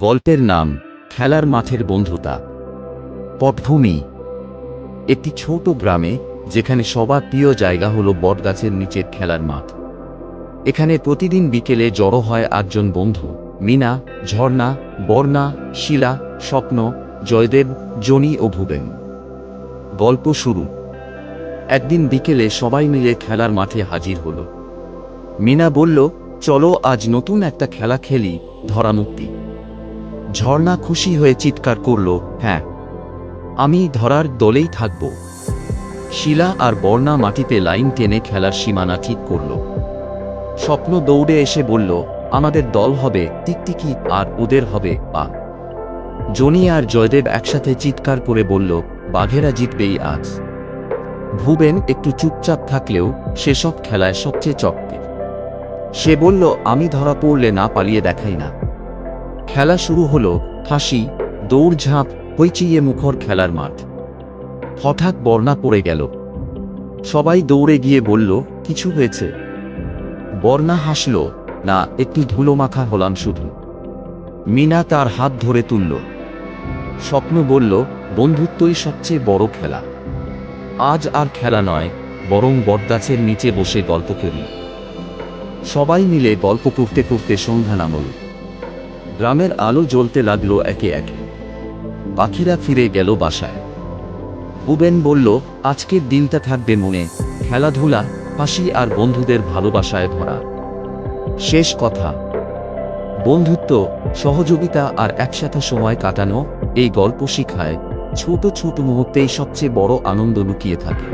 গল্পের নাম খেলার মাঠের বন্ধুতা। পটভূমি একটি ছোট গ্রামে, যেখানে সবার প্রিয় জায়গা হলো বটগাছের নিচের খেলার মাঠ। এখানে প্রতিদিন বিকেলে জড়ো হয় 8জন বন্ধু: মিনা, ঝর্ণা, বর্ণা, শিলা, স্বপ্ন, জয়দেব, জনি ও ভুবেন। গল্প শুরু। একদিন বিকেলে সবাই মিলে খেলার মাঠে হাজির হলো। মিনা বলল, চলো আজ নতুন একটা খেলা খেলি, ধরামুক্তি। ঝর্ণা খুশি হয়ে চিৎকার করল, হ্যাঁ, আমি ধরার দলেই থাকব। শিলা আর বর্ণা মাটিতে লাইন টেনে খেলার সীমানা ঠিক করল। স্বপ্ন দৌড়ে এসে বলল, আমাদের দল হবে টিকটিকি আর ওদের হবে পা। জনি আর জয়দেব একসাথে চিৎকার করে বলল, বাঘেরা জিতবেই আজ। ভুবেন একটু চুপচাপ থাকলেও সেসব খেলায় সবচেয়ে চক্কে। সে বলল, আমি ধরা পড়লে না পালিয়ে দেখাই না। খেলা শুরু হলো। ফাঁসি, দৌড়ঝাঁপ, হইচিয়ে মুখর খেলার মাঠ। হঠাৎ বর্ণা পড়ে গেল। সবাই দৌড়ে গিয়ে বলল, কিছু হয়েছে? বর্ণা হাসল, না, একটু ধুলো মাখা হলাম শুধু। মিনা তার হাত ধরে তুলল। স্বপ্ন বলল, বন্ধুত্বই সবচেয়ে বড় খেলা। আজ আর খেলা নয়, বরং বটগাছের নিচে বসে গল্প করি। সবাই মিলে গল্প করতে করতে সন্ধ্যা নামল। গ্রামের আলো জ্বলতে লাগলো একে একে। পাখিরা ফিরে গেল বাসায়। ভুবেন বলল, আজকের দিনটা থাকবে মনে, খেলাধুলা, হাসি আর বন্ধুদের ভালোবাসায় ভরা। শেষ কথা, বন্ধুত্ব, সহযোগিতা আর একসাথে সময় কাটানো। এই গল্প শিখায়, ছোট ছোট মুহূর্তেই সবচেয়ে বড় আনন্দ লুকিয়ে থাকে।